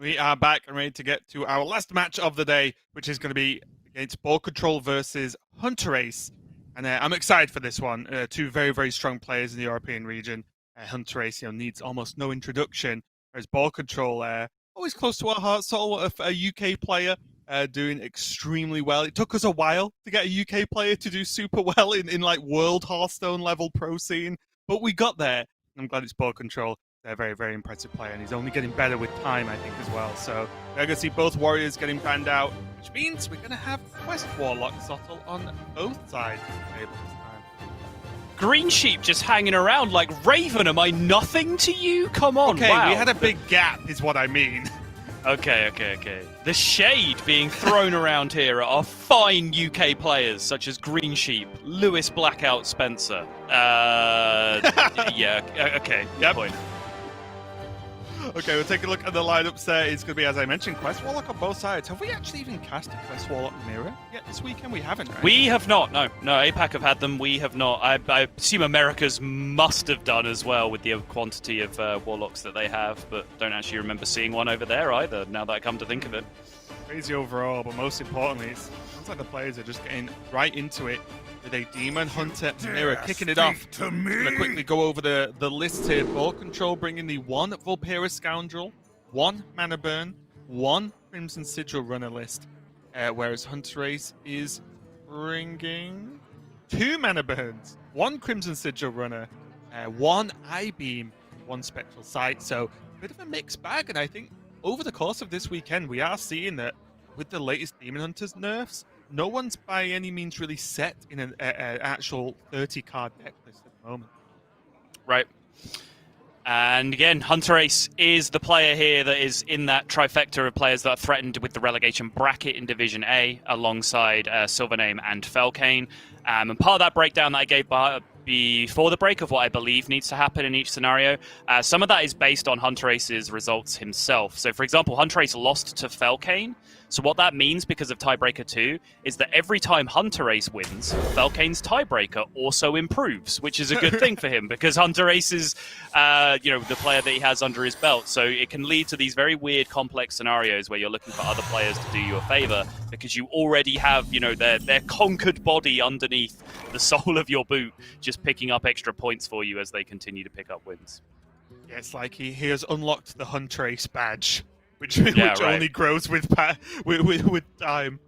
We are back and ready to get to our last match of the day, which is going to be against BoarControl versus Hunterace. And I'm excited for this one. Two very, very strong players in the European region. Hunterace, needs almost no introduction, whereas BoarControl, always close to our hearts, sort of a UK player, doing extremely well. It took us a while to get a UK player to do super well in like world Hearthstone level pro scene, but we got there. I'm glad it's BoarControl. They're a very, very impressive player, and he's only getting better with time, I think, as well. So we're going to see both warriors getting banned out, which means we're going to have Quest Warlock Sottle on both sides of the table this time. Green Sheep just hanging around like Raven. Am I nothing to you? Come on, Okay, wow. we had a big gap, is what I mean. Okay. The shade being thrown around here are fine UK players such as Green Sheep, Lewis Blackout Spencer. Yeah, okay, good point. Okay, we'll take a look at the lineups there. It's going to be, as I mentioned, Quest Warlock on both sides. Have we actually even cast a Quest Warlock mirror yet this weekend? We haven't, right? We have not, no. APAC have had them, we have not. I assume America's must have done as well with the quantity of Warlocks that they have, but don't actually remember seeing one over there either, now that I come to think of it. Crazy overall, but most importantly, it sounds like the players are just getting right into it with a Demon Hunter mirror, kicking it off. I'm going to quickly go over the list here. BoarControl bringing the 1 Vulpera Scoundrel, 1 Mana Burn, 1 Crimson Sigil Runner list, whereas Hunterace is bringing 2 Mana Burns, 1 Crimson Sigil Runner, 1 I-Beam, 1 Spectral Sight. So a bit of a mixed bag, and I think over the course of this weekend, we are seeing that with the latest Demon Hunters nerfs, no one's by any means really set in an actual 30-card deck list at the moment. Right. And again, Hunterace is the player here that is in that trifecta of players that are threatened with the relegation bracket in Division A, alongside Silvername and Felkane. And part of that breakdown that I gave before the break of what I believe needs to happen in each scenario, some of that is based on Hunterace's results himself. So, for example, Hunterace lost to Felkane. So what that means, because of Tiebreaker 2, is that every time Hunterace wins, Felkane's Tiebreaker also improves, which is a good thing for him, because Hunterace is, the player that he has under his belt. So it can lead to these very weird, complex scenarios where you're looking for other players to do you a favor, because you already have, their conquered body underneath the sole of your boot, just picking up extra points for you as they continue to pick up wins. Yeah, it's like he has unlocked the Hunterace badge, which only grows with time.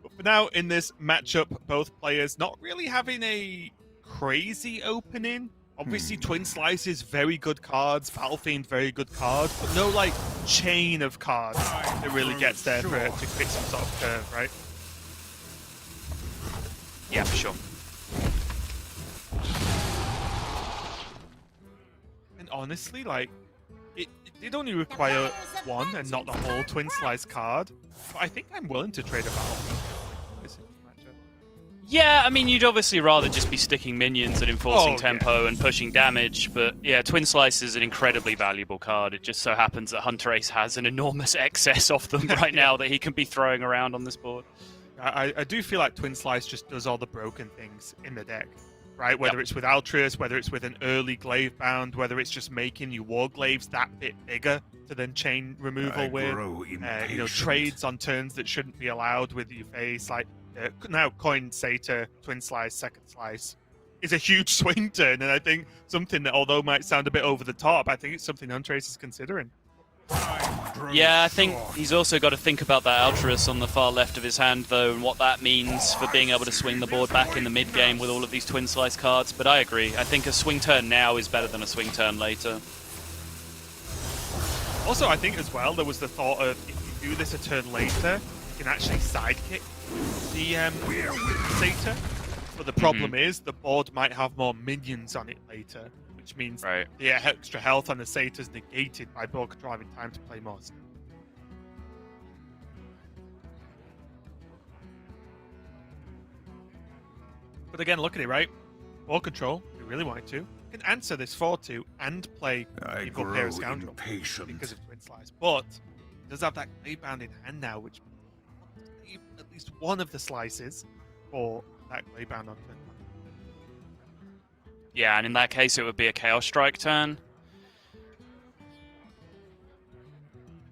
But for now, in this matchup, both players not really having a crazy opening. Obviously, Twin Slice is very good cards, Battle Fiend very good cards, but no chain of cards that really gets there to create some sort of curve, right? Yeah, for sure. And honestly, it did only require 1 and not the whole Twin Slice card, but I think I'm willing to trade a Battle Fiend. Yeah, I mean, you'd obviously rather just be sticking minions and enforcing tempo and pushing damage, but yeah, Twin Slice is an incredibly valuable card. It just so happens that Hunterace has an enormous excess of them right now that he can be throwing around on this board. I do feel like Twin Slice just does all the broken things in the deck, right? Whether it's with Altruis, whether it's with an early glaive bound, whether it's just making your war glaives that bit bigger to then chain removal with, trades on turns that shouldn't be allowed with your face, now coin Satyr, Twin Slice, Second Slice is a huge swing turn, and I think something that, although might sound a bit over the top, I think it's something Hunterace is considering. Yeah, I think he's also got to think about that Altruis on the far left of his hand, though, and what that means for being able to swing the board back in the mid-game with all of these Twin Slice cards. But I agree. I think a swing turn now is better than a swing turn later. Also, I think as well, there was the thought of, if you do this a turn later, you can actually sidekick the Satyr. But the problem is, the board might have more minions on it later, which means the extra health on the Satyr is negated by BoarControl having time to play more. But again, look at it, right? BoarControl, if you really wanted to, can answer this 4-2 and play the Vulpera Scoundrel because of Twin Slice. But it does have that glaive bound in hand now, which leave at least one of the slices for that glaive bound on turn 1. Yeah, and in that case, it would be a Chaos Strike turn.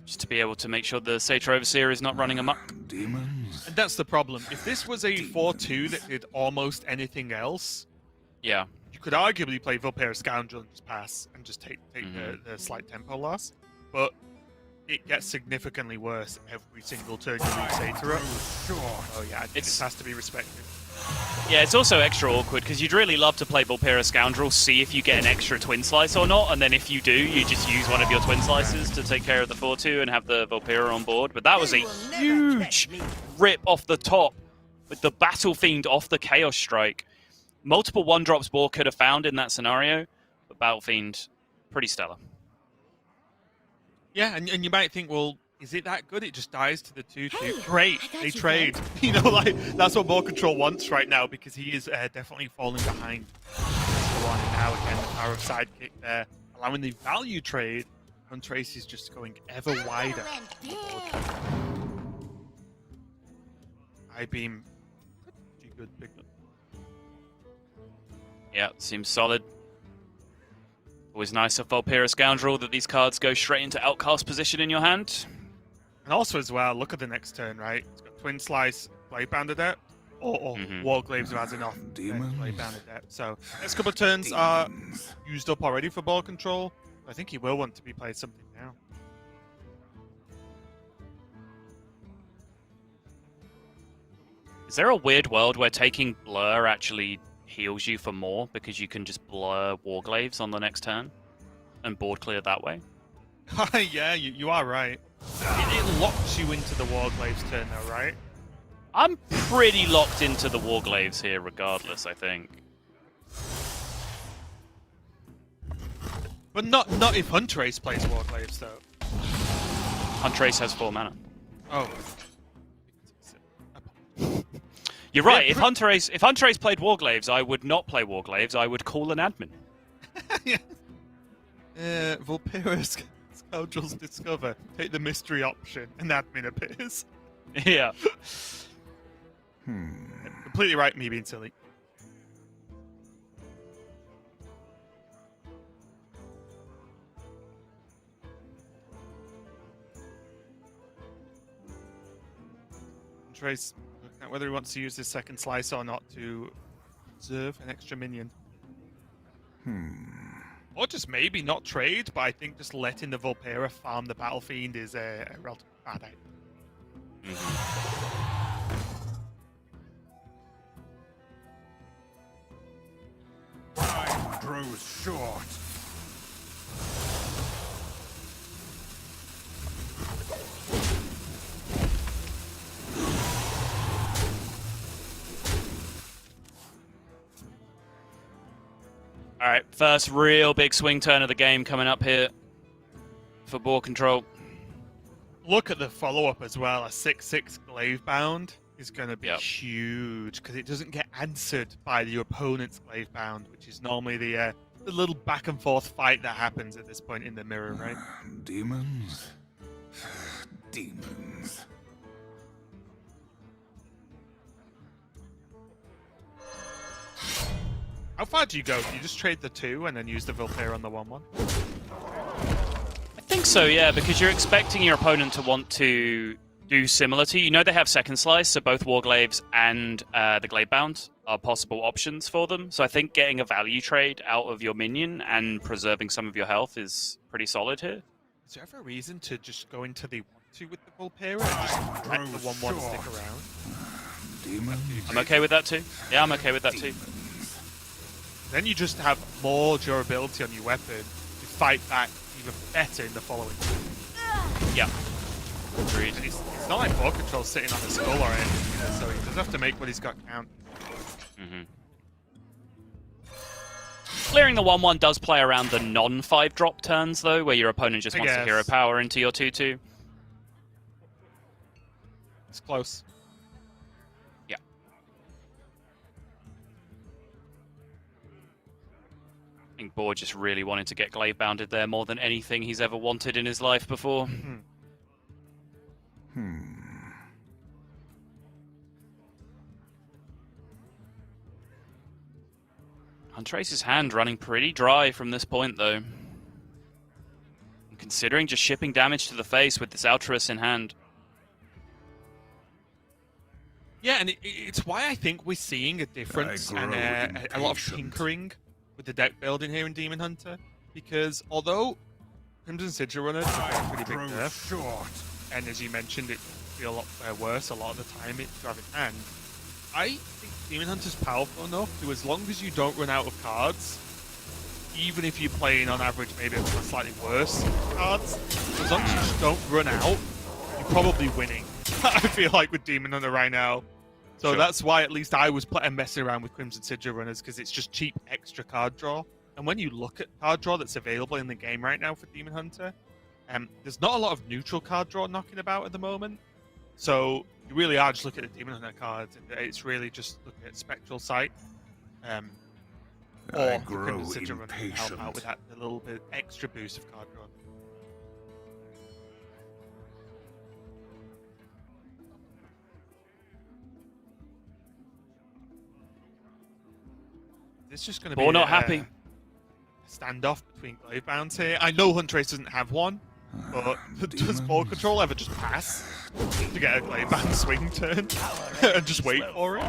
just to be able to make sure the Satyr Overseer is not running amok. Demons. And that's the problem. If this was a 4-2 that did almost anything else, Yeah. you could arguably play Vulpera Scoundrel and just pass and just take the slight tempo loss. But it gets significantly worse every single turn you leave Satyr up. Oh yeah, it has to be respected. Yeah, it's also extra awkward because you'd really love to play Vulpera Scoundrel, see if you get an extra Twin Slice or not, and then if you do, you just use one of your Twin Slices to take care of the 4-2 and have the Vulpera on board. But that was a huge rip off the top with the Battle Fiend off the Chaos Strike. Multiple 1-drops Boar could have found in that scenario, but Battle Fiend, pretty stellar. Yeah, and you might think, well, is it that good? It just dies to the 2-2. Hey, Great, they trade. You know, like that's what BoarControl wants right now because he is definitely falling behind. So on, and now again, the power of sidekick there, allowing the value trade. Hunterace is just going ever wider. I-beam, pretty good pickup. Yeah, seems solid. Always nice of Vulpera Scoundrel that these cards go straight into outcast position in your hand. And also as well, look at the next turn, right? It's got Twin Slice, Bladebound Adept, or Warglaives who has enough Bladebound Adept. So next couple of turns are used up already for BoarControl. I think he will want to be played something now. Is there a weird world where taking Blur actually heals you for more because you can just blur Warglaives on the next turn and board clear that way? Yeah, you are right. It locks you into the Warglaives turn though, right? I'm pretty locked into the Warglaives here regardless, I think. But not if Hunterace plays Warglaives though. Hunterace has 4 mana. Oh. You're right, Yeah, if Hunterace played Warglaives, I would not play Warglaives, I would call an admin. Yeah. Vulpera Scoundrels Discover. Take the mystery option, and admin appears. Yeah. Completely right, me being silly. Trace looking at whether he wants to use his second slice or not to reserve an extra minion. Or just maybe not trade, but I think just letting the Vulpera farm the Battle Fiend is a relatively bad idea. Time grows short. Alright, first real big swing turn of the game coming up here for BoarControl. Look at the follow-up as well. A 6/6 Glaive Bound is going to be Yep. huge because it doesn't get answered by your opponent's Glaive Bound, which is normally the little back and forth fight that happens at this point in the mirror, right? Demons. Demons. How far do you go? Do you just trade the 2 and then use the Vulpera on the 1/1? I think so, yeah, because you're expecting your opponent to want to do similar to you. You know they have second slice, so both Warglaives and the Gladebound are possible options for them. So I think getting a value trade out of your minion and preserving some of your health is pretty solid here. Is there ever a reason to just go into the 1/2 with the Vulpera and just let the 1/1 stick around? Demons. I'm okay with that too. Yeah, I'm okay with that too. Then you just have more durability on your weapon to fight back even better in the following turn. Yeah. Agreed. And it's not like BoarControl's sitting on the skull or anything, either, so he does have to make what he's got count. Clearing the 1/1 does play around the non-5-drop turns, though, where your opponent just wants to hero power into your 2/2. It's close. Yeah. I think Boar just really wanted to get glaive bounded there more than anything he's ever wanted in his life before. Hunterace's hand running pretty dry from this point, though. considering just shipping damage to the face with this Hunterace in hand. Yeah, and it's why I think we're seeing a difference and a lot of tinkering with the deck building here in Demon Hunter. Because although Crimson Sigil Runner took a pretty big nerf, and as you mentioned, it feel a lot worse a lot of the time it's driving hand, I think Demon Hunter's powerful enough to, as long as you don't run out of cards, even if you're playing on average maybe slightly worse cards, as long as you just don't run out, you're probably winning. I feel like with Demon Hunter right now. So that's why at least I was messing around with Crimson Sigil Runners, because it's just cheap extra card draw. And when you look at card draw that's available in the game right now for Demon Hunter, there's not a lot of neutral card draw knocking about at the moment. So you really are just looking at the Demon Hunter cards, and it's really just looking at Spectral Sight. Or Crimson Sigil Runner to help out with that a little bit extra boost of card draw. It's just going to be not happy. A standoff between glaive bounds here. I know Hunterace doesn't have one, but does BoarControl ever just pass to get a glaive bound swing turn and just wait for it?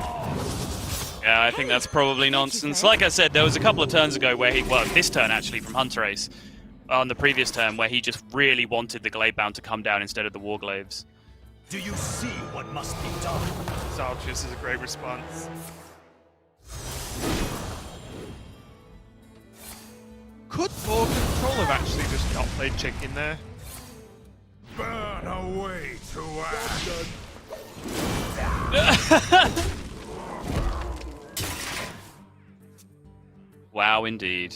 Yeah, I think that's probably nonsense. Like I said, there was a couple of turns ago where this turn actually from Hunterace, on the previous turn, where he just really wanted the glaive bound to come down instead of the Warglaives. Do you see what must be done? Zalchius is a great response. Could BoarControl have actually just not played chicken there? Burn away to ash. Wow, indeed.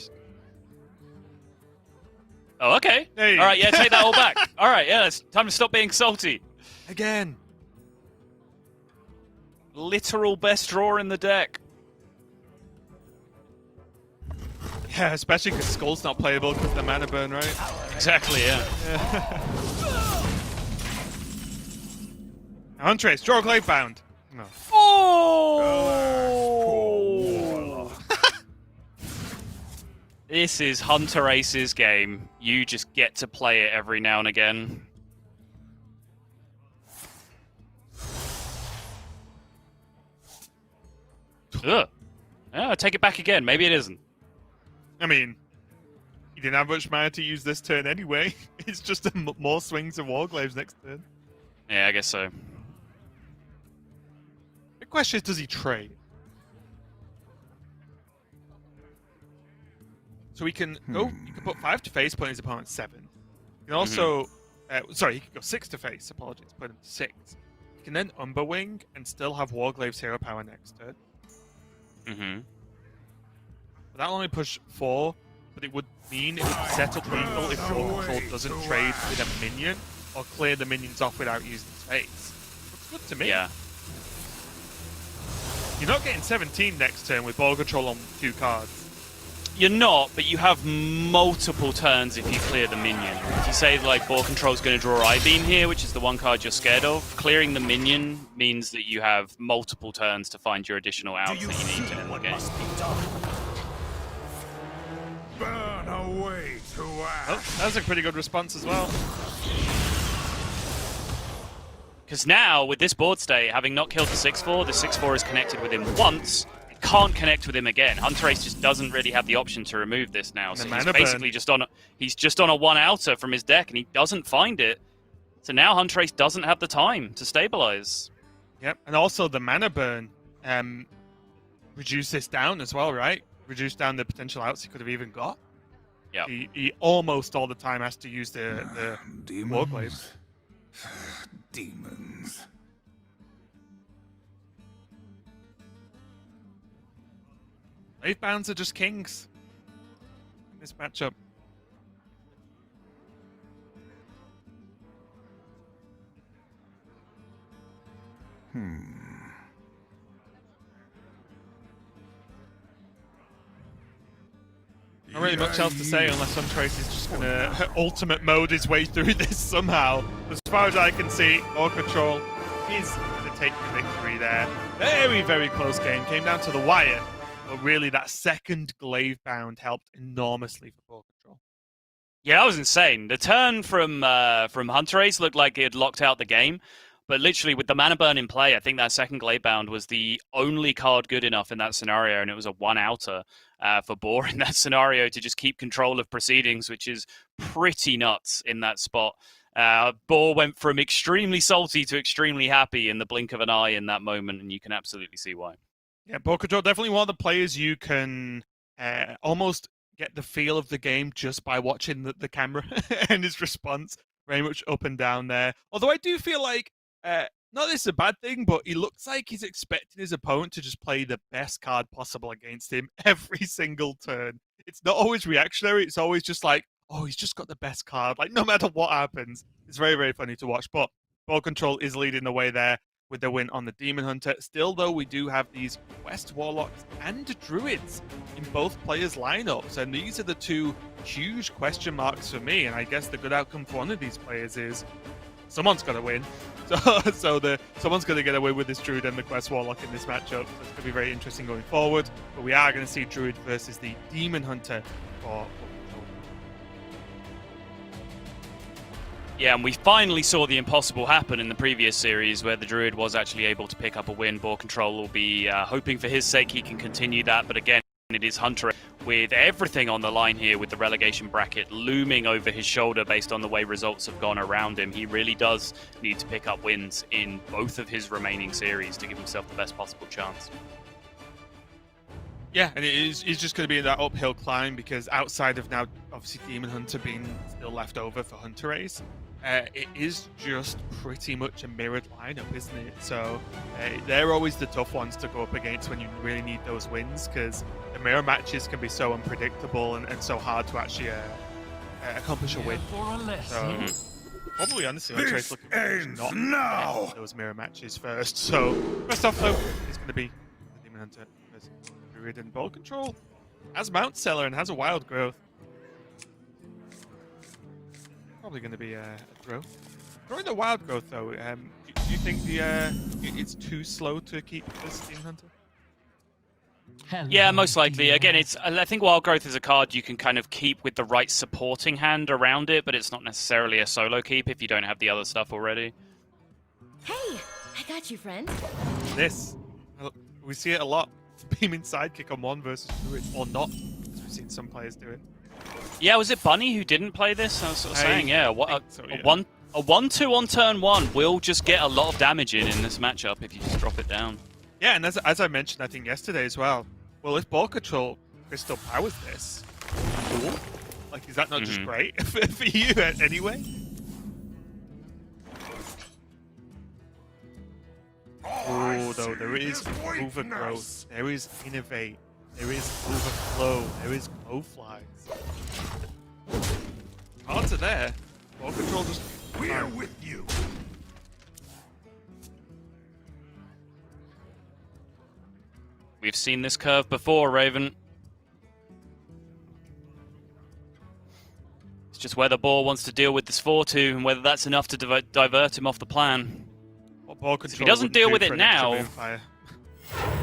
Oh, okay. Hey. All right, yeah, take that all back. All right, yeah, it's time to stop being salty. Again. Literal best draw in the deck. Yeah, especially because Skull's not playable because of the mana burn, right? Exactly, yeah. Hunterace, draw glaive bound. No. Oh! This is Hunterace's game. You just get to play it every now and again. Ugh. Yeah, take it back again. Maybe it isn't. I mean, he didn't have much mana to use this turn anyway. It's just more swings of Warglaives next turn. Yeah, I guess so. The question is, does he trade? So he can go. You can put 5 to face, put his opponent 7. You can also, sorry, he can go 6 to face. Apologies, put him 6. You can then Umberwing and still have Warglaives hero power next turn. But that'll only push 4, but it would mean it would set up lethal if BoarControl doesn't trade with a minion or clear the minions off without using space. Looks good to me. Yeah. You're not getting 17 next turn with BoarControl on 2 cards. You're not, but you have multiple turns if you clear the minion. If you say, like, BoarControl's going to draw I-Beam here, which is the one card you're scared of, clearing the minion means that you have multiple turns to find your additional outs that you need to end the game. Burn away to ash. Oh, that was a pretty good response as well. Because now, with this board state, having not killed the 6/4, the 6/4 is connected with him once. It can't connect with him again. Hunterace just doesn't really have the option to remove this now. So he's basically just on a 1-outer from his deck, and he doesn't find it. So now Hunterace doesn't have the time to stabilize. Yep, and also the mana burn reduce this down as well, right? Reduce down the potential outs he could have even got. Yeah. He almost all the time has to use the Warglaives. Demons. Glaive bounds are just kings in this matchup. Not really much else to say unless Hunterace is just going to ultimate mode his way through this somehow. As far as I can see, BoarControl is going to take the victory there. Very, very close game. Came down to the wire. But really, that second glaive bound helped enormously for BoarControl. Yeah, that was insane. The turn from Hunterace looked like it had locked out the game, but literally with the mana burn in play, I think that second Glade Bound was the only card good enough in that scenario, and it was a one-outer for Boar in that scenario to just keep control of proceedings, which is pretty nuts in that spot. Boar went from extremely salty to extremely happy in the blink of an eye in that moment, and you can absolutely see why. Yeah, BoarControl definitely one of the players you can almost get the feel of the game just by watching the camera and his response. Very much up and down there. Although I do feel like, not that it's a bad thing, but he looks like he's expecting his opponent to just play the best card possible against him every single turn. It's not always reactionary. It's always just like, oh, he's just got the best card. Like, no matter what happens. It's very, very funny to watch. But BoarControl is leading the way there with the win on the Demon Hunter. Still, though, we do have these Quest Warlocks and Druids in both players' lineups, and these are the two huge question marks for me. And I guess the good outcome for one of these players is someone's got to win. Someone's going to get away with this Druid and the Quest Warlock in this matchup. So it's going to be very interesting going forward. But we are going to see Druid versus the Demon Hunter for. Yeah, and we finally saw the impossible happen in the previous series where the Druid was actually able to pick up a win. BoarControl will be hoping for his sake he can continue that, but again, it is Hunter with everything on the line here with the relegation bracket looming over his shoulder based on the way results have gone around him. He really does need to pick up wins in both of his remaining series to give himself the best possible chance. Yeah, and it's just going to be that uphill climb because outside of now, obviously, Demon Hunter being still left over for Hunterace, it is just pretty much a mirrored lineup, isn't it? So they're always the tough ones to go up against when you really need those wins because the mirror matches can be so unpredictable and so hard to actually accomplish a win. So probably, honestly, Hunterace looking for not get those mirror matches first. So first off, though, it's going to be the Demon Hunter versus Druid, and BoarControl has Mount Seller and has a wild growth. Probably going to be a throw. Throwing the wild growth, though, do you think it's too slow to keep this Demon Hunter? Yeah, most likely. Again, I think Wild Growth is a card you can kind of keep with the right supporting hand around it, but it's not necessarily a solo keep if you don't have the other stuff already. Hey, I got you, friend. This, we see it a lot. Beaming sidekick on one versus Druid, or not, as we've seen some players do it. Yeah, was it Bunny who didn't play this? I was sort of saying, yeah, a 1-2 on turn 1 will just get a lot of damage in this matchup if you just drop it down. Yeah, and as I mentioned, I think yesterday as well, well, if BoarControl Crystal powers this, cool. Like, is that not just great for you anyway? Oh, though, there is overgrowth, there is innovate, there is overflow, there is glowflies. Cards are there. BoarControl just. We're with you. We've seen this curve before, Raven. It's just whether Boar wants to deal with this 4-2 and whether that's enough to divert him off the plan. If he doesn't deal with it now...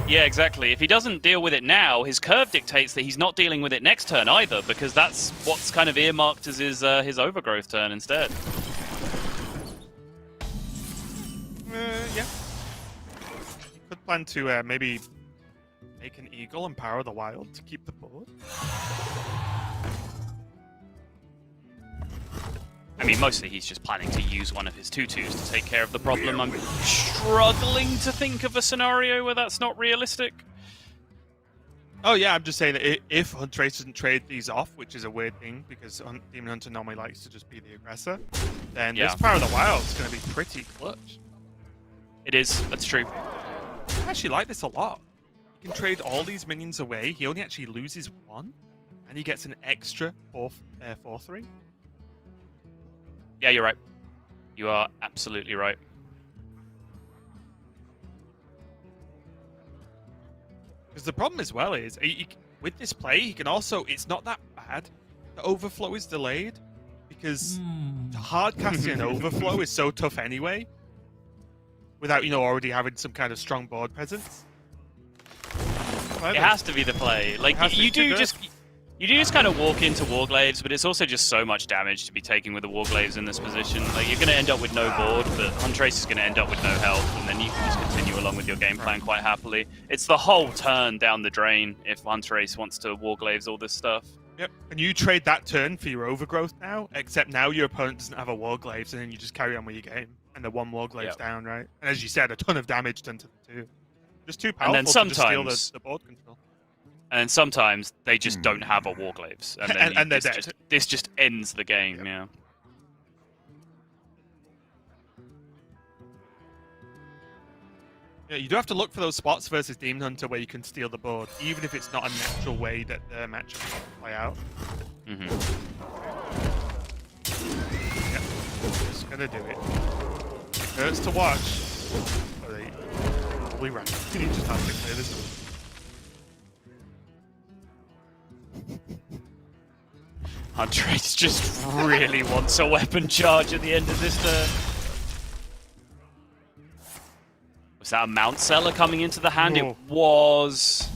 Yeah, exactly. If he doesn't deal with it now, his curve dictates that he's not dealing with it next turn either, because that's what's kind of earmarked as his overgrowth turn instead. Yeah. He could plan to maybe make an eagle and power the wild to keep the board. I mean, mostly he's just planning to use one of his 2/2s to take care of the problem. I'm struggling to think of a scenario where that's not realistic. Oh yeah, I'm just saying that if Hunterace doesn't trade these off, which is a weird thing because Demon Hunter normally likes to just be the aggressor, then this Power of the Wild is going to be pretty clutch. It is, that's true. I actually like this a lot. He can trade all these minions away, he only actually loses one, and he gets an extra 4/3. Yeah, you're right. You are absolutely right. Because the problem as well is, with this play, he can also, it's not that bad. The overflow is delayed, because hard casting an overflow is so tough anyway, without, already having some kind of strong board presence. It has to be the play. Like, you do just... You do just kind of walk into Warglaives, but it's also just so much damage to be taking with the Warglaives in this position. Like, you're going to end up with no board, but Hunterace is going to end up with no health, and then you can just continue along with your game plan quite happily. It's the whole turn down the drain if Hunterace wants to Warglaives all this stuff. Yep. And you trade that turn for your overgrowth now, except now your opponent doesn't have a Warglaives, and then you just carry on with your game. And the one Warglaives down, right? And as you said, a ton of damage done to them too. Just too powerful and then to sometimes, just steal the board control. And then sometimes they just don't have a Warglaives. And then and they're dead. This just ends the game, yeah. Yeah, you do have to look for those spots versus Demon Hunter where you can steal the board, even if it's not a natural way that the matchup will play out. Mm-hmm. Yep, just gonna do it. Hurts to watch. Oh, they probably ran. You just have to clear this one. Hunterace just really wants a weapon charge at the end of this turn. Was that a Mount Seller coming into the hand? No. It was.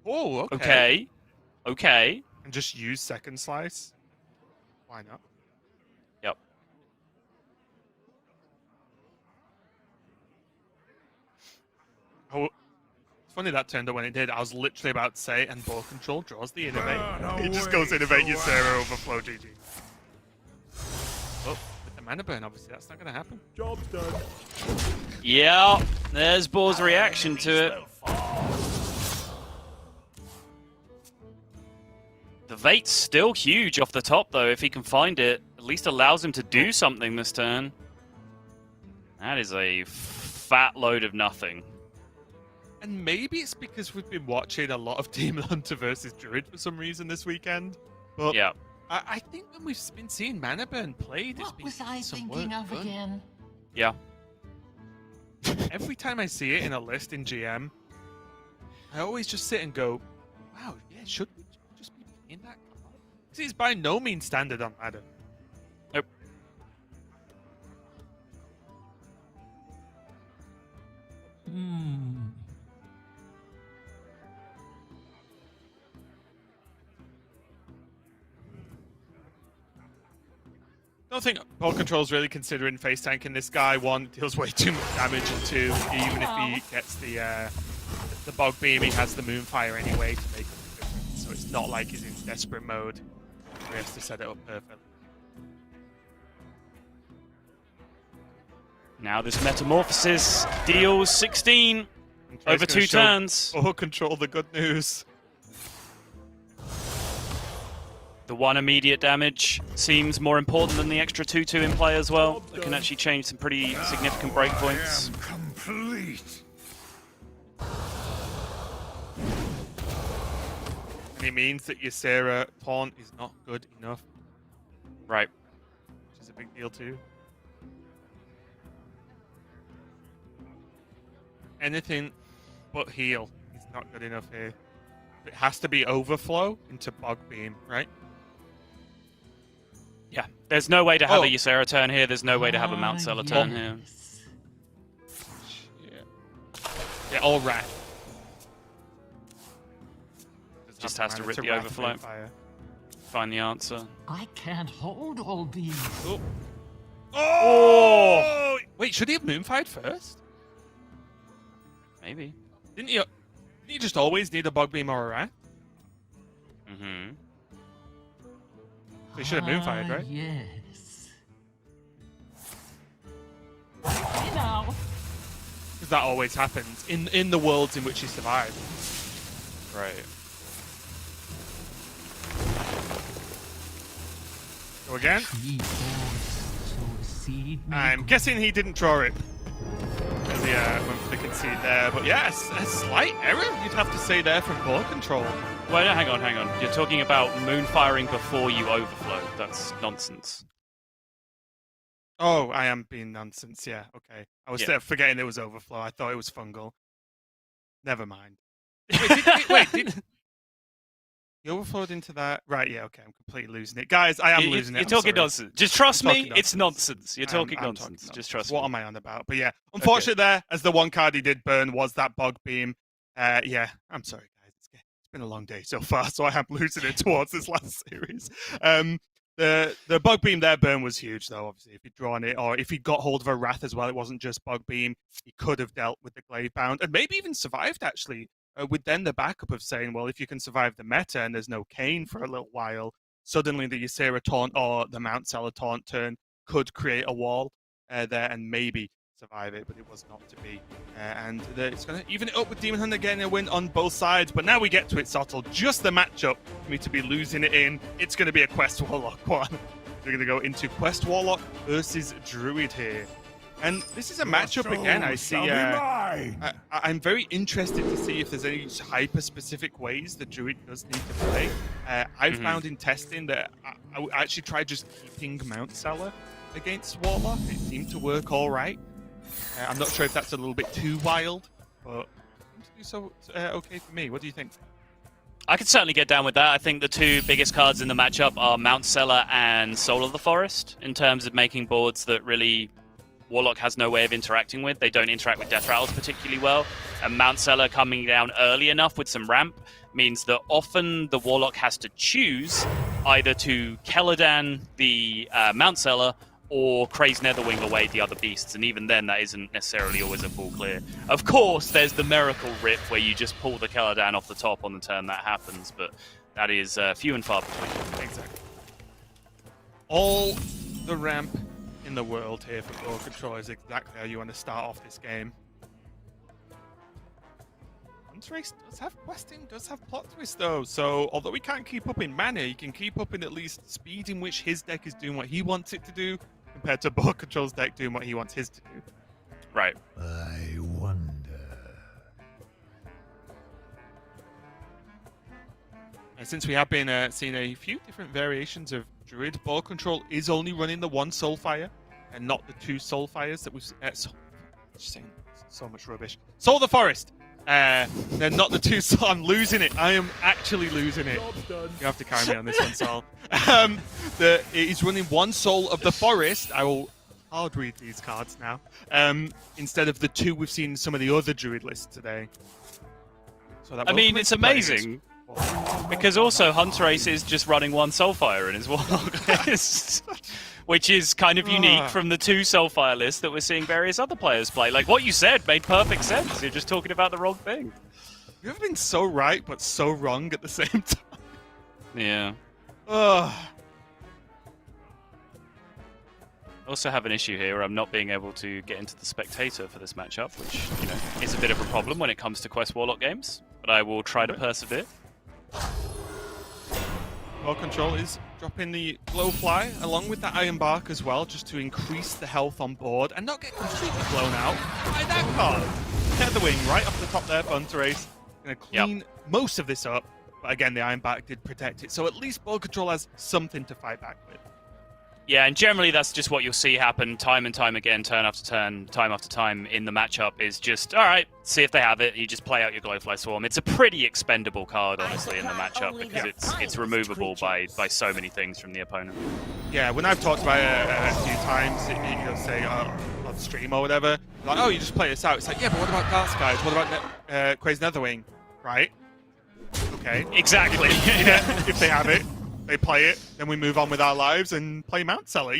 Oh, okay. Okay. Okay. And just use Second Slice. Why not? Yep. Oh, it's funny that turned out when it did. I was literally about to say, and BoarControl draws the Innovate. He just goes Innovate your Sarah Overflow, GG. Oh, with the mana burn, obviously, that's not going to happen. Job's done. Yeah. There's Boar's reaction to it. The Vate's still huge off the top, though. If he can find it, at least allows him to do something this turn. That is a fat load of nothing. And maybe it's because we've been watching a lot of Demon Hunter versus Druid for some reason this weekend. But Yeah. I think when we've been seeing Mana Burn played, it's What been was I some thinking work of done. again? Yeah. Every time I see it in a list in GM, I always just sit and go, wow, yeah, should we just be playing that card? Because it's by no means standard on ladder. Nope. I don't think BoarControl's really considering face tanking this guy. One, deals way too much damage, and two, even if he gets the Bog Beam, he has the Moonfire anyway to make up the difference. So it's not like he's in desperate mode where he has to set it up perfectly. Now this Metamorphosis deals 16 And Trey's over gonna 2 show turns. BoarControl the good news. The 1 immediate damage seems more important than the extra 2/2 in play as well. It can actually change some pretty significant breakpoints. I am complete. And it means that your Sarah taunt is not good enough, Right. which is a big deal too. Anything but heal is not good enough here. It has to be overflow into Bog Beam, right? Yeah. There's no way to have Oh. a Ysera turn here. There's no way to have a Mount Seller turn here. Yeah, all Wrath. Just has to rip the overflow. Find the answer. I can't hold all these. Oh! Wait, should he have Moonfired first? Maybe. Didn't you just always need a Bog Beam or a Wrath? Mm-hmm. So he should have Moonfired, right? Yes. Now. Because that always happens in the worlds in which he survived. Right. Go again. He forced to see me. I'm guessing he didn't draw it. Because he went for the concede there. But yeah, a slight error, you'd have to say there from BoarControl. Well, no, hang on. You're talking about moon firing before you overflow. That's nonsense. Oh, I am being nonsense, yeah, okay. I was forgetting it was overflow. I thought it was fungal. Never mind. Wait, did he overflowed into that? Right, yeah, okay, I'm completely losing it. Guys, I am losing it. You're I'm talking sorry. nonsense. Just trust I'm me, talking it's nonsense. You're I'm talking talking nonsense. Just trust What me. am I on about? But yeah, unfortunately there, as the one card he did burn was that Bog Beam. Yeah, I'm sorry, guys. It's been a long day so far, so I am losing it towards this last series. The bug beam there burn was huge, though. Obviously, if he'd drawn it, or if he got hold of a wrath as well, it wasn't just bug beam. He could have dealt with the glaive bound, and maybe even survived actually. With then the backup of saying, well, if you can survive the meta and there's no Kane for a little while, suddenly the Ysera taunt or the Mount Seller taunt turn could create a wall there and maybe survive it, but it was not to be. It's going to even it up with Demon Hunter getting a win on both sides, but now we get to it, Sottle. Just the matchup for me to be losing it in. It's going to be a Quest Warlock one. We're going to go into Quest Warlock versus Druid here. And this is a matchup again. I see. I'm very interested to see if there's any hyper-specific ways the Druid does need to play. I've found in testing that I actually tried just keeping Mount Seller against Warlock. It seemed to work all right. I'm not sure if that's a little bit too wild, but it seems to do so okay for me. What do you think? I could certainly get down with that. I think the two biggest cards in the matchup are Mount Seller and Soul of the Forest in terms of making boards that really Warlock has no way of interacting with. They don't interact with Death Rattles particularly well. And Mount Seller coming down early enough with some ramp means that often the Warlock has to choose either to Keladan the Mount Seller or Craze Netherwing away the other beasts, and even then that isn't necessarily always a full clear. Of course, there's the Miracle Rip where you just pull the Keladan off the top on the turn that happens, but that is few and far between. Exactly. All the ramp in the world here for BoarControl is exactly how you want to start off this game. Hunterace does have questing, does have plot twist though, so although he can't keep up in mana, he can keep up in at least speed in which his deck is doing what he wants it to do, compared to BoarControl's deck doing what he wants his to do. Right. I wonder. And since we have been seeing a few different variations of Druid, BoarControl is only running the one Soulfire and not the two Soulfires that we've just saying so much rubbish. Soul of the Forest! They're not the two. I'm losing it. I am actually losing it. You have to carry me on this one, Sol. He's running one Soul of the Forest. I will hard read these cards now. Instead of the two we've seen in some of the other Druid lists today. So that it's amazing. Because also Hunterace is just running one Soulfire in his Warlock list, which is kind of unique from the two Soulfire lists that we're seeing various other players play. Like what you said made perfect sense. You're just talking about the wrong thing. You've ever been so right but so wrong at the same time? Yeah. Also have an issue here where I'm not being able to get into the spectator for this matchup, which is a bit of a problem when it comes to Quest Warlock games. But I will try to persevere. BoarControl is dropping the Glowfly along with the Iron Bark as well, just to increase the health on board and not get completely blown out by that card. Netherwing right off the top there for Hunterace. Going to clean most of this up, but again, the Iron Bark did protect it, so at least BoarControl has something to fight back with. Yeah, and generally that's just what you'll see happen time and time again, turn after turn, time after time in the matchup is just, alright, see if they have it, you just play out your Glowfly Swarm. It's a pretty expendable card, honestly, in the matchup, because it's removable by so many things from the opponent. Yeah, when I've talked about it a few times, you'll say on stream or whatever, like, oh, you just play this out. It's like, yeah, but what about Dark Skies? What about Crazy Netherwing? Right? Okay. Exactly. Yeah, if they have it. They play it, then we move on with our lives and play Mount Seller,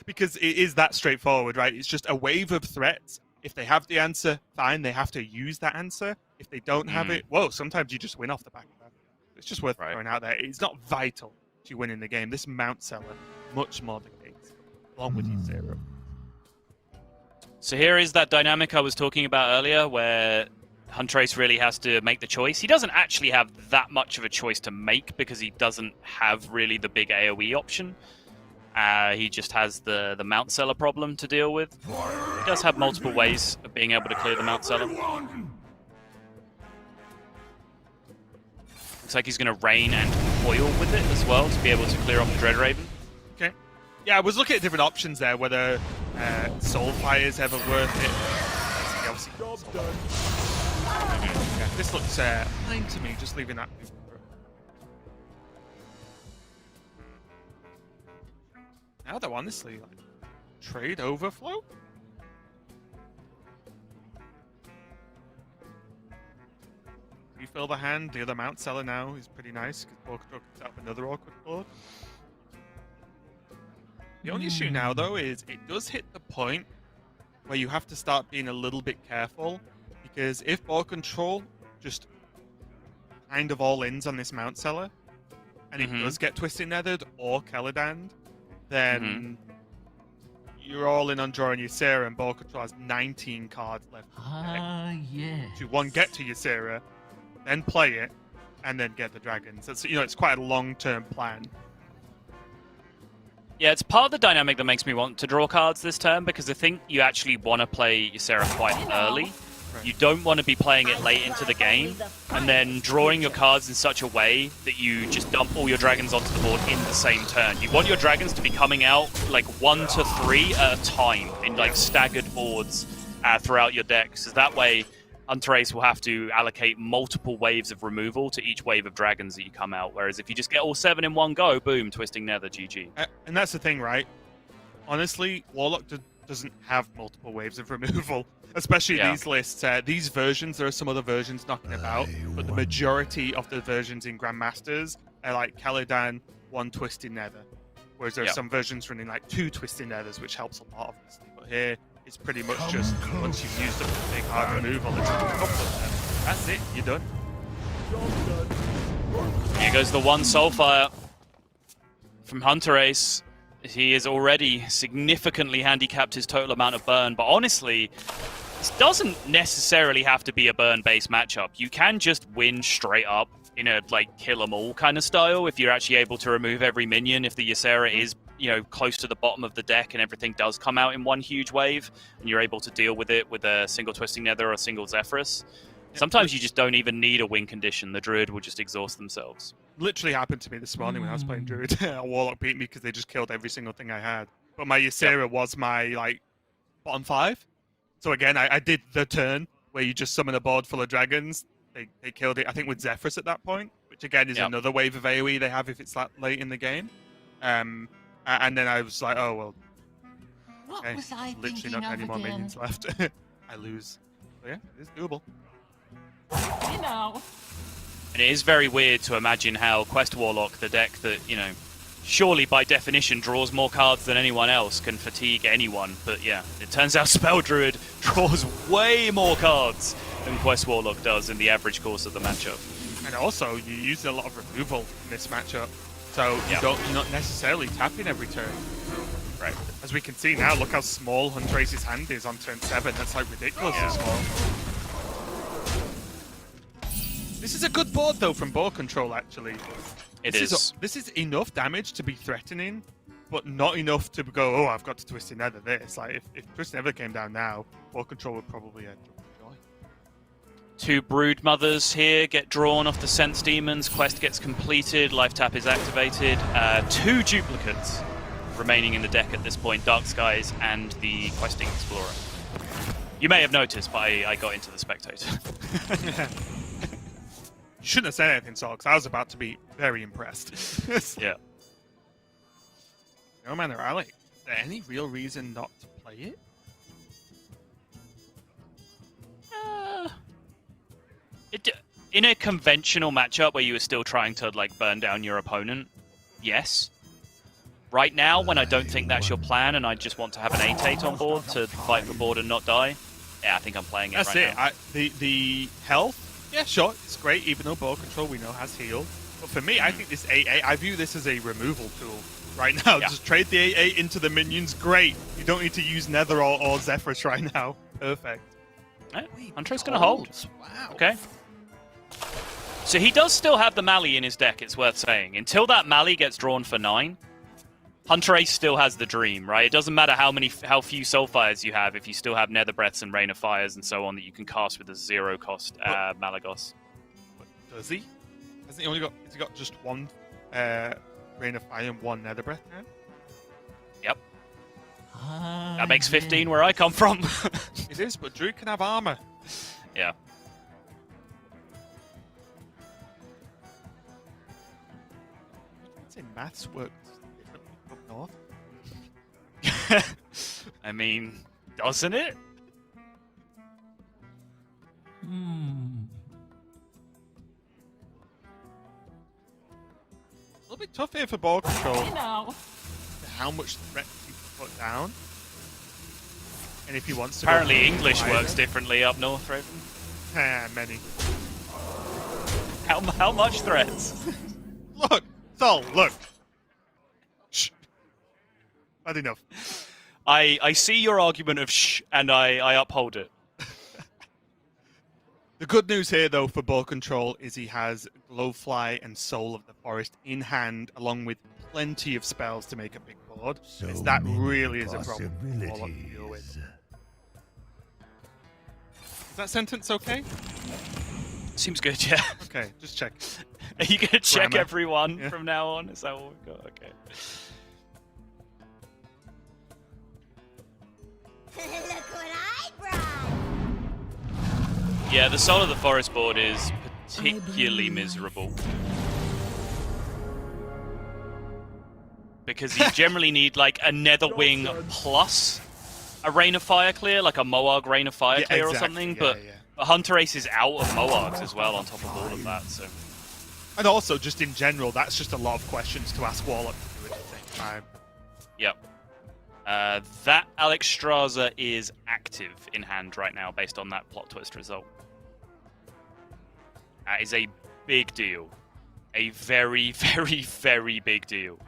because it is that straightforward, right? It's just a wave of threats. If they have the answer, fine, they have to use that answer. If they don't have it, whoa, sometimes you just win off the back of that. It's just worth throwing out there. It's not vital to winning the game. This Mount Seller, much more the case, along with Ysera. So here is that dynamic I was talking about earlier, where Hunterace really has to make the choice. He doesn't actually have that much of a choice to make because he doesn't have really the big AoE option. He just has the Mount Seller problem to deal with. He does have multiple ways of being able to clear the Mount Seller. Looks like he's going to rain and coil with it as well to be able to clear off the Dreadraven. Okay. Yeah, I was looking at different options there, whether Soulfire is ever worth it. Obviously, job's done. Yeah, this looks fine to me, just leaving that. Now though, honestly, like, trade overflow? refill the hand. The other mount seller now is pretty nice because BoarControl can set up another awkward board. The only issue now, though, is it does hit the point where you have to start being a little bit careful, because if BoarControl just kind of all ins on this mount seller, and it does get Twisted Nethered or Celedan, then you're all in on drawing Ysera, and BoarControl has 19 cards left. Yes. To one, get to Ysera, then play it, and then get the dragons. It's, you know, it's quite a long-term plan. Yeah, it's part of the dynamic that makes me want to draw cards this turn, because I think you actually want to play Ysera quite early. You don't want to be playing it late into the game, and then drawing your cards in such a way that you just dump all your dragons onto the board in the same turn. You want your dragons to be coming out like 1 to 3 at a time in like staggered boards throughout your decks. So that way, Hunterace will have to allocate multiple waves of removal to each wave of dragons that you come out. Whereas if you just get all 7 in one go, boom, Twisting Nether, GG. And that's the thing, right? Honestly, Warlock doesn't have multiple waves of removal, especially these lists. These versions, there are some other versions knocking about, but the majority of the versions in Grandmasters are like Celedan, 1 Twisted Nether. Whereas there are some versions running like 2 Twisted Nethers, which helps a lot, obviously. But here, it's pretty much just once you've used up the big hard removal, it's just a couple of them. That's it, you're done. Here goes the 1 Soulfire from Hunterace. He has already significantly handicapped his total amount of burn, but honestly, this doesn't necessarily have to be a burn-based matchup. You can just win straight up in a like kill 'em all kind of style if you're actually able to remove every minion. If the Ysera is, you know, close to the bottom of the deck and everything does come out in one huge wave, and you're able to deal with it with a single Twisting Nether or a single Zephyrus. Sometimes you just don't even need a win condition. The Druid will just exhaust themselves. Literally happened to me this morning when I was playing Druid. Warlock beat me because they just killed every single thing I had. But my Ysera was my like bottom 5. So again, I did the turn where you just summon a board full of dragons. They killed it, I think, with Zephyrus at that point, which again is another wave of AoE they have if it's that late in the game. And then I was like, oh well, okay, was I literally thinking not of any more again? minions left. I lose. So yeah, it's doable. You know. And it is very weird to imagine how Quest Warlock, the deck that, you know, surely by definition draws more cards than anyone else, can fatigue anyone. But yeah, it turns out Spell Druid draws way more cards than Quest Warlock does in the average course of the matchup. And also, you use a lot of removal in this matchup, so you're not necessarily tapping every turn. Right. As we can see now, look how small Hunterace's hand is on turn 7. That's like ridiculously small. This is a good board though from BoarControl, actually. This is enough damage to be threatening, but not enough to go, oh, I've got to Twisted Nether this. Like, if Twisted Nether came down now, BoarControl would probably joy. 2 Brood Mothers here get drawn off the Sense Demons. Quest gets completed. Life Tap is activated. 2 duplicates remaining in the deck at this point. Dark Skies and the Questing Explorer. You may have noticed, but I got into the Spectator. You shouldn't have said anything, Saul, because I was about to be very impressed. Yeah. No man or Alec, is there any real reason not to play it? In a conventional matchup where you were still trying to like burn down your opponent, yes. Right now, when I don't think that's your plan and I just want to have an 8/8 on board to fight the board and not die, yeah, I think I'm playing it That's right now. The health, yeah, sure, it's great, even though BoarControl we know has heal. But for me, I think this 8/8, I view this as a removal tool right now. Yeah. Just trade the 8/8 into the minions, great. You don't need to use Nether or Zephyrus right now. Perfect. Hunterace gonna hold. Wow. Okay. So he does still have the Mali in his deck, it's worth saying. Until that Mali gets drawn for 9, Hunterace still has the dream, right? It doesn't matter how few Soulfires you have if you still have Nether Breaths and Rain of Fires and so on that you can cast with a 0-cost Malagos. But does he? Has he got just 1 Rain of Fire and 1 Nether Breath now? Yep. That makes 15 where I come from. It is, but Druid can have armor. Yeah. I'd say maths works up north. I mean, doesn't it? little bit tough here for ball control. Hey now. How much threat he can put down. And if he wants to Apparently go English wider. works differently up north, Raven. Many. How much threats? Look, Sol, look. Shh. Bad enough. I see your argument of shh, and I uphold it. The good news here, though, for ball control is he has Glowfly and Soul of the Forest in hand, along with plenty of spells to make a big board. So As that many really is a problem for Warlock to deal with. possibilities. Is that sentence okay? Seems good, yeah. Okay, just check. Are you gonna check Grammar. everyone Yeah. from now on? Is that what we've got? Okay. Look what I brought! Yeah, the Soul of the Forest board is particularly miserable. Because you generally need like a Netherwing plus a Rain of Fire clear, like a Moarg Rain of Fire Yeah, clear or exactly, something, yeah, but yeah. Hunterace is out of Moargs as well on top of all of that, so... And also, just in general, that's just a lot of questions to ask Warlock to do at the same time. Yep. That Alexstrasza is active in hand right now based on that plot twist result. That is a big deal. A very, very, very big deal.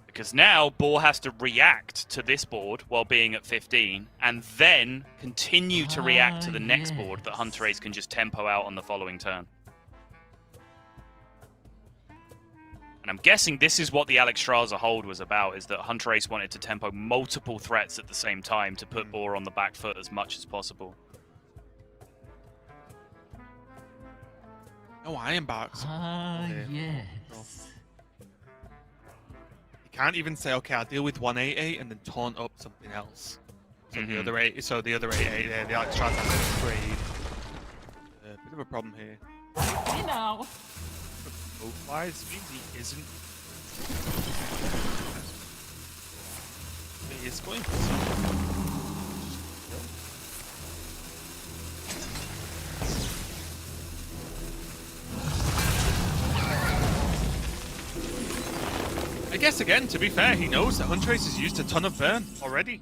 Because now Boar has to react to this board while being at 15, and then continue to react to the next board that Hunterace can just tempo out on the following turn. And I'm guessing this is what the Alexstrasza hold was about, is that Hunterace wanted to tempo multiple threats at the same time to put Boar on the back foot as much as possible. No Iron Barks. Yes. You can't even say, okay, I'll deal with 188 and then taunt up something else. So the other 8, so the other 88 there, the Alexstrasza has to trade. Bit of a problem here. Hey now. Both wise means he isn't. He is going for something. I guess again, to be fair, he knows that Hunterace has used a ton of burn already.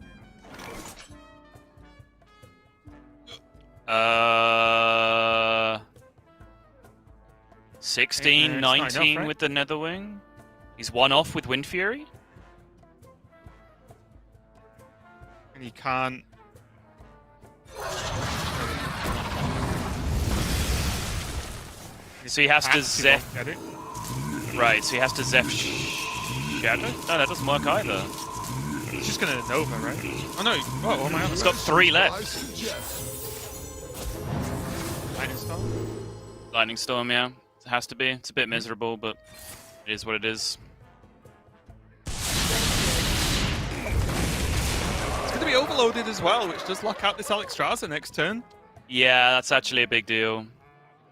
16, It's not 19 enough, right? with the Netherwing. He's one off with Wind Fury. And he can't. So he has to Perhaps he won't Zeph. get it. Right, so he has to Zeph Shadow? No, that doesn't work either. He's just gonna Nova, right? Oh no! Whoa, oh my god! He's got 3 left. Lightning Storm? Lightning Storm, yeah. It has to be. It's a bit miserable, but it is what it is. It's gonna be overloaded as well, which does lock out this Alexstrasza next turn. Yeah, that's actually a big deal.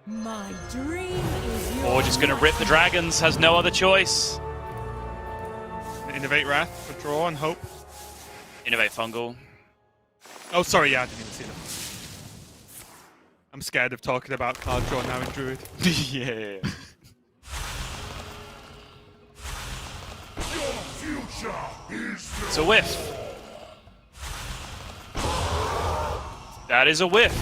My dream is yours. Or just gonna rip the dragons, has no other choice. Innovate Wrath for draw and hope. Innovate Fungal. Oh, sorry, yeah, I didn't even see them. I'm scared of talking about card draw now in Druid. Yeah. It's a whiff. That is a whiff.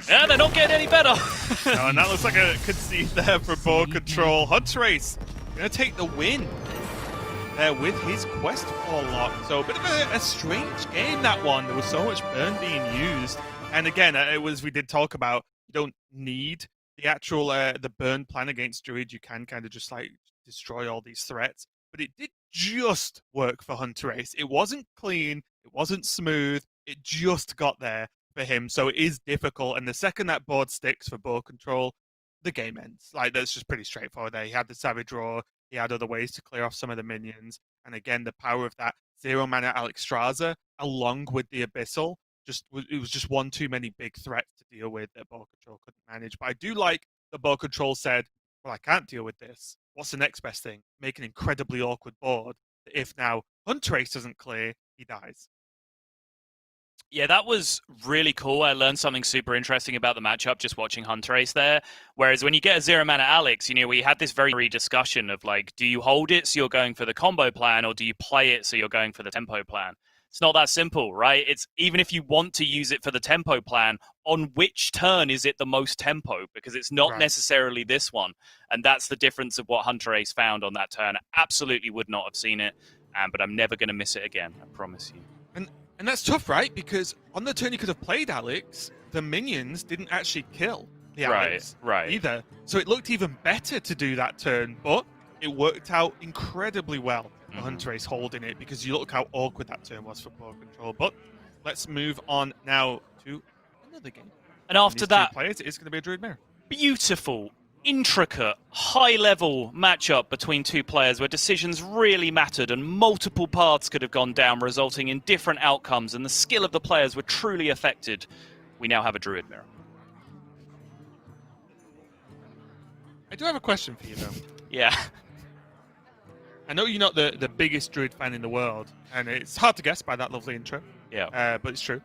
Yeah, they don't get any better. No, and that looks like a concede there for BoarControl. Hunterace gonna take the win there with his quest Warlock. So a bit of a strange game, that one. There was so much burn being used. And again, we did talk about, you don't need the actual the burn plan against Druid. You can kind of just like destroy all these threats. But it did just work for Hunterace. It wasn't clean. It wasn't smooth. It just got there for him. So it is difficult. And the second that board sticks for BoarControl, the game ends. Like, that's just pretty straightforward there. He had the Savage Roar. He had other ways to clear off some of the minions. And again, the power of that 0 mana Alexstrasza, along with the Abyssal, it was just one too many big threats to deal with that BoarControl couldn't manage. But I do like that BoarControl said, well, I can't deal with this. What's the next best thing? Make an incredibly awkward board. If now Hunterace doesn't clear, he dies. Yeah, that was really cool. I learned something super interesting about the matchup just watching Hunterace there. Whereas when you get a 0-mana Alex, we had this very discussion of like, do you hold it so you're going for the combo plan, or do you play it so you're going for the tempo plan? It's not that simple, right? It's even if you want to use it for the tempo plan, on which turn is it the most tempo? Because it's not necessarily this one. And that's the difference of what Hunterace found on that turn. Absolutely would not have seen it, but I'm never going to miss it again, I promise you. And that's tough, right? Because on the turn you could have played Alex, the minions didn't actually kill the Alex either. So it looked even better to do that turn, but it worked out incredibly well for Hunterace holding it, because you look how awkward that turn was for BoarControl. But let's move on now to another game. And after that, players, it's going to be a Druid Mirror. Beautiful, intricate, high-level matchup between two players where decisions really mattered and multiple paths could have gone down, resulting in different outcomes, and the skill of the players were truly affected. We now have a Druid Mirror. I do have a question for you, though. Yeah. I know you're not the biggest Druid fan in the world, and it's hard to guess by that lovely intro. Yeah. But it's true.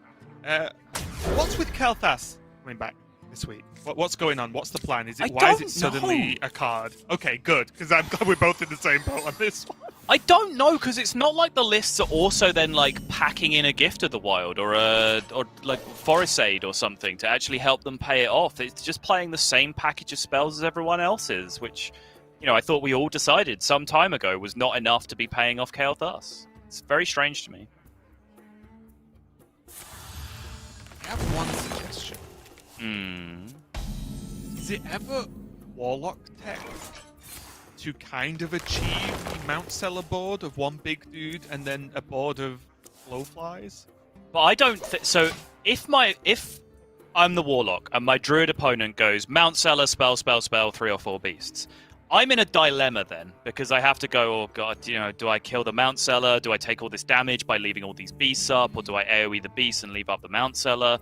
What's with Kel'Thas coming back this week? What's going on? What's the plan? Why is it suddenly a card? Okay, good, because I'm glad we're both in the same boat on this one. I don't know, because it's not like the lists are also then like packing in a Gift of the Wild or like Forest Aid or something to actually help them pay it off. It's just playing the same package of spells as everyone else's, which, I thought we all decided some time ago was not enough to be paying off Kel'Thas. It's very strange to me. I have one suggestion. Is it ever Warlock tech to kind of achieve the Mount Seller board of one big dude and then a board of glowflies? But I don't so. If I'm the Warlock and my Druid opponent goes Mount Seller, spell, 3 or 4 beasts, I'm in a dilemma then, because I have to go, oh god, do I kill the Mount Seller? Do I take all this damage by leaving all these beasts up? Or do I AoE the beast and leave up the Mount Seller?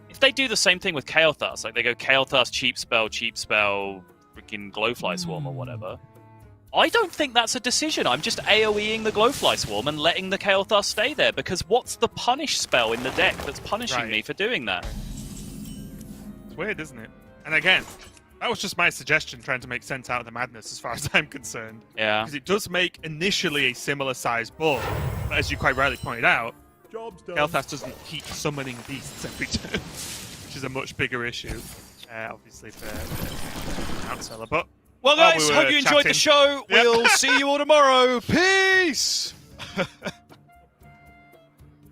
If they do the same thing with Kel'Thas, like they go Kel'Thas, cheap spell, freaking Glowfly Swarm or whatever, I don't think that's a decision. I'm just AoEing the Glowfly Swarm and letting the Kel'Thas stay there, because what's the punish spell in the deck that's punishing me for doing that? It's weird, isn't it? And again, that was just my suggestion, trying to make sense out of the madness as far as I'm concerned. Yeah. Because it does make initially a similar sized board, but as you quite rightly pointed out, Kel'Thas doesn't keep summoning beasts every turn, which is a much bigger issue, obviously, for Mount Seller. But well, guys, hope you enjoyed the show. Yep. We'll see you all tomorrow. Peace!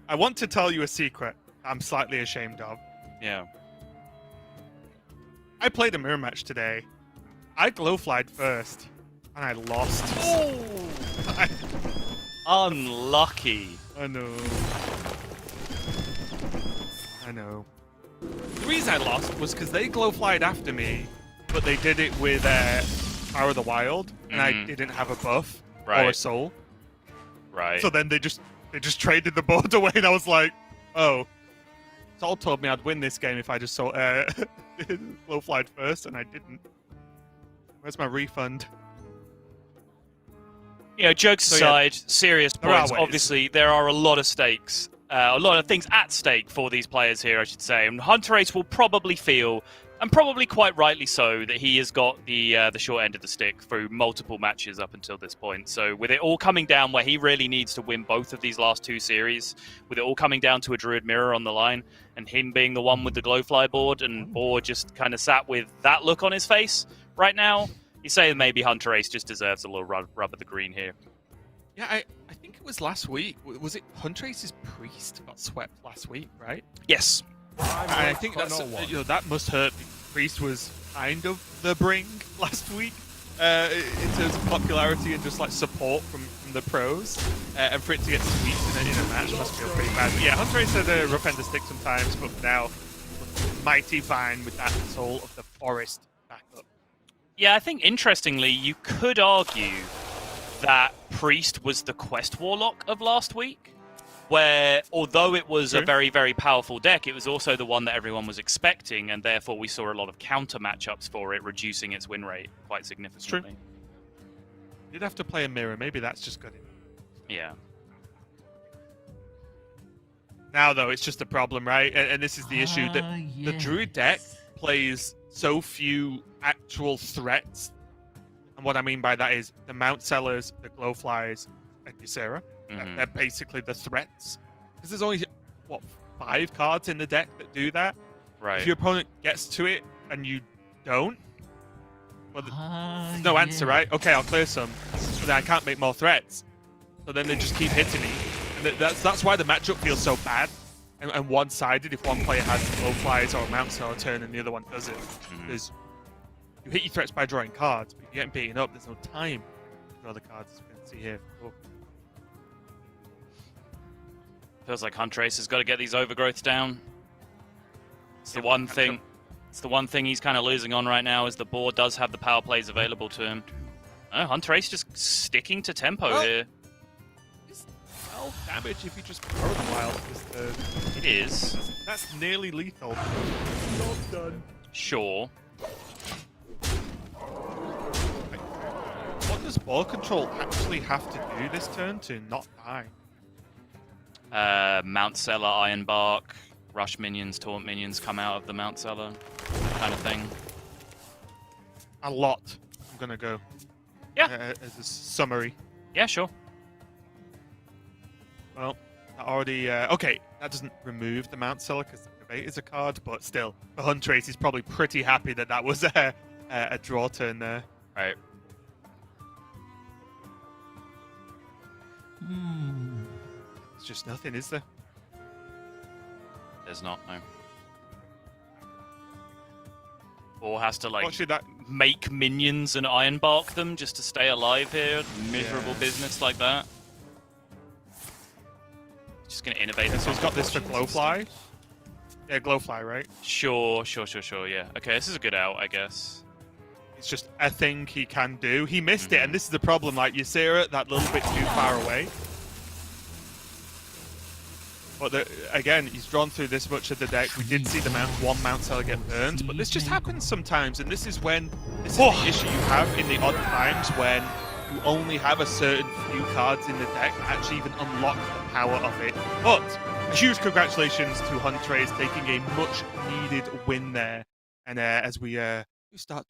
I want to tell you a secret I'm slightly ashamed of. Yeah. I played a mirror match today. I glowflied first, and I lost. Oh! Unlucky. I know. The reason I lost was because they glowflied after me, but they did it with Power of the Wild, and I didn't have a buff or a soul. Right. So then they just traded the board away, and I was like, oh. Sol told me I'd win this game if I just saw glowflied first, and I didn't. Where's my refund? Jokes aside, serious points. Obviously, there are a lot of stakes, a lot of things at stake for these players here, I should say. And Hunterace will probably feel, and probably quite rightly so, that he has got the short end of the stick through multiple matches up until this point. So with it all coming down where he really needs to win both of these last 2 series, with it all coming down to a Druid Mirror on the line, and him being the one with the Glowfly board, and Boar just kind of sat with that look on his face right now, you say maybe Hunterace just deserves a little rub of the green here. Yeah, I think it was last week. Was it Hunterace's Priest got swept last week, right? Yes. I think that's that must hurt. Priest was kind of the bring last week in terms of popularity and just like support from the pros, and for it to get swept in a match must feel pretty bad. But yeah, Hunterace had a rough end of stick sometimes, but now mighty fine with that Soul of the Forest backup. Yeah, I think interestingly, you could argue that Priest was the Quest Warlock of last week, where although it was a very, very powerful deck, it was also the one that everyone was expecting, and therefore we saw a lot of counter matchups for it, reducing its win rate quite significantly. You'd have to play a mirror. Maybe that's just good. Yeah. Now, though, it's just a problem, right? And this is the issue that the Druid deck plays so few actual threats. And what I mean by that is the Mount Sellers, the Glowflies, and Ysera. They're basically the threats. Because there's only, what, 5 cards in the deck that do that? Right. If your opponent gets to it and you don't, well, there's no answer, right? Okay, I'll clear some, but then I can't make more threats. So then they just keep hitting me. And that's why the matchup feels so bad and one-sided if one player has Glowflies or a Mount Seller turn and the other one doesn't. Because you hit your threats by drawing cards, but if you're getting beaten up, there's no time to draw the cards, as we can see here. Oh. Feels like Hunterace has got to get these overgrowths down. It's the one thing. It's the one thing he's kind of losing on right now is the board does have the power plays available to him. Oh, Hunterace just sticking to tempo here. It's 12 damage if you just power the wild. It is. That's nearly lethal. Not done. Sure. What does BoarControl actually have to do this turn to not die? Mount Seller, Ironbark, Rush minions, Taunt minions come out of the Mount Seller, that kind of thing. A lot, I'm gonna go. Yeah. As a summary. Yeah, sure. Well, that already... okay, that doesn't remove the Mount Seller because Innovate is a card, but still, the Hunterace is probably pretty happy that that was a draw turn there. Right. It's just nothing, is there? There's not, no. Or has to, like, Actually, that... make minions and Ironbark them just to stay alive here. Miserable business like that. Just gonna innovate. So he's got this for Glowfly. Yeah, Glowfly, right? Sure, yeah. Okay, this is a good out, I guess. It's just a thing he can do. He missed it, and this is the problem. Like, Ysera, that little bit too far away. But again, he's drawn through this much of the deck. We did see the one Mount Seller get burned, but this just happens sometimes, and this is the issue you have in the odd times when you only have a certain few cards in the deck that actually even unlock the power of it. But a huge congratulations to Hunterace taking a much-needed win there. And as we start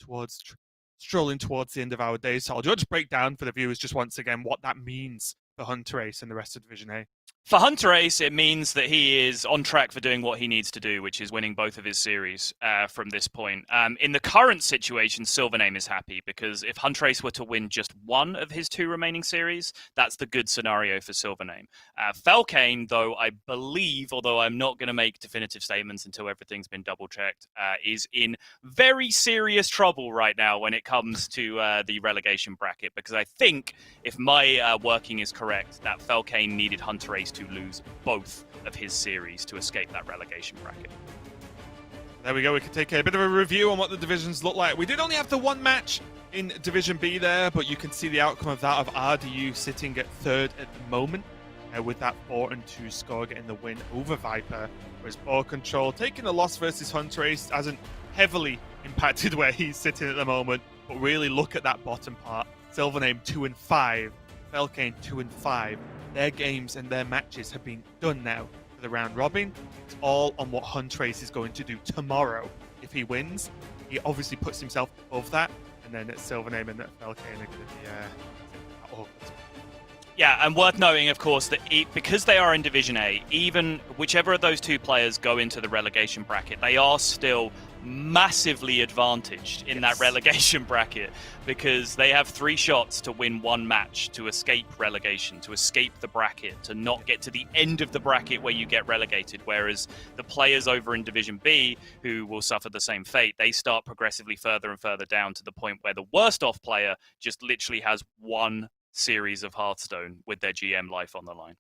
strolling towards the end of our day, so I'll just break down for the viewers just once again what that means for Hunterace and the rest of Division A. For Hunterace, it means that he is on track for doing what he needs to do, which is winning both of his series from this point. In the current situation, Silvername is happy, because if Hunterace were to win just one of his 2 remaining series, that's the good scenario for Silvername. Felkane, though, I believe, although I'm not going to make definitive statements until everything's been double-checked, is in very serious trouble right now when it comes to the relegation bracket, because I think, if my working is correct, that Felkane needed Hunterace to lose both of his series to escape that relegation bracket. There we go. We can take a bit of a review on what the divisions look like. We did only have the one match in Division B there, but you can see the outcome of that of RDU sitting at 3rd at the moment with that 4-2 score, getting the win over Viper. Whereas BoarControl taking the loss versus Hunterace hasn't heavily impacted where he's sitting at the moment, but really look at that bottom part. Silvername 2-5, Felkane 2-5. Their games and their matches have been done now for the round robin. It's all on what Hunterace is going to do tomorrow. If he wins, he obviously puts himself above that, and then Silvername and Felkane are going to be Yeah, and worth noting, of course, that because they are in Division A, even whichever of those 2 players go into the relegation bracket, they are still massively advantaged in that relegation bracket, because they have 3 shots to win 1 match to escape relegation, to escape the bracket, to not get to the end of the bracket where you get relegated, whereas the players over in Division B, who will suffer the same fate, they start progressively further and further down to the point where the worst off player just literally has 1 series of Hearthstone with their GM life on the line.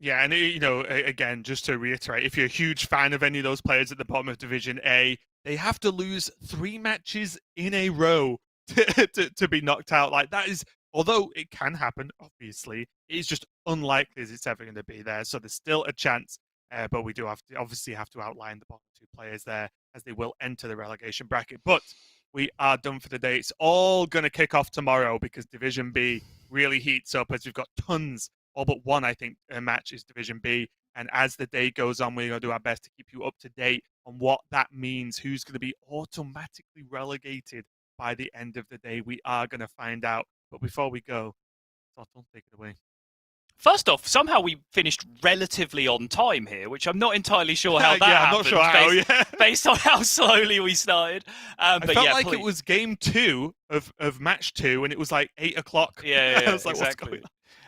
Yeah, and you know, again, just to reiterate, if you're a huge fan of any of those players at the bottom of Division A, they have to lose 3 matches in a row to be knocked out. Like, that is, although it can happen, obviously, it is just unlikely as it's ever going to be there. So there's still a chance, but we do have to outline the bottom 2 players there, as they will enter the relegation bracket. But we are done for the day. It's all going to kick off tomorrow, because Division B really heats up, as we've got tons. All but one, I think, match is Division B. And as the day goes on, we're going to do our best to keep you up to date on what that means, who's going to be automatically relegated by the end of the day. We are going to find out. But before we go, Sottle, take it away. First off, somehow we finished relatively on time here, which I'm not entirely sure how that yeah, I'm happened. not sure how, yeah. Based on how slowly we started. I But felt yeah, like please. it was game 2 of match 2, and it was like 8 o'clock. Yeah, I was like, what's exactly. going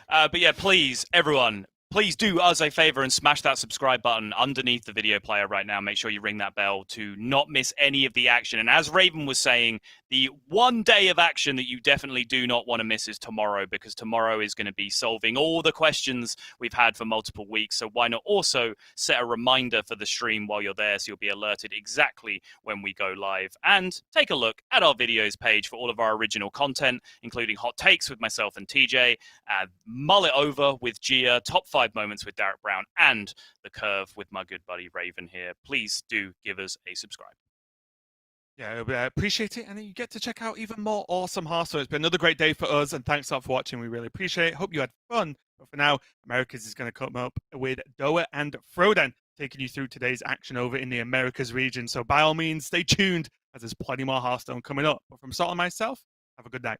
on? But yeah, please, everyone, please do us a favor and smash that subscribe button underneath the video player right now. Make sure you ring that bell to not miss any of the action. And as Raven was saying, the one day of action that you definitely do not want to miss is tomorrow, because tomorrow is going to be solving all the questions we've had for multiple weeks. So why not also set a reminder for the stream while you're there, so you'll be alerted exactly when we go live. And take a look at our videos page for all of our original content, including hot takes with myself and TJ, Mull It Over with Gia, Top 5 Moments with Derek Brown, and The Curve with my good buddy Raven here. Please do give us a subscribe. Yeah, we appreciate it. And then you get to check out even more awesome Hearthstone. It's been another great day for us, and thanks a lot for watching. We really appreciate it. Hope you had fun. But for now, Americas is going to come up with Doa and Frodan, taking you through today's action over in the Americas region. So by all means, stay tuned, as there's plenty more Hearthstone coming up. But from Salt and myself, have a good night.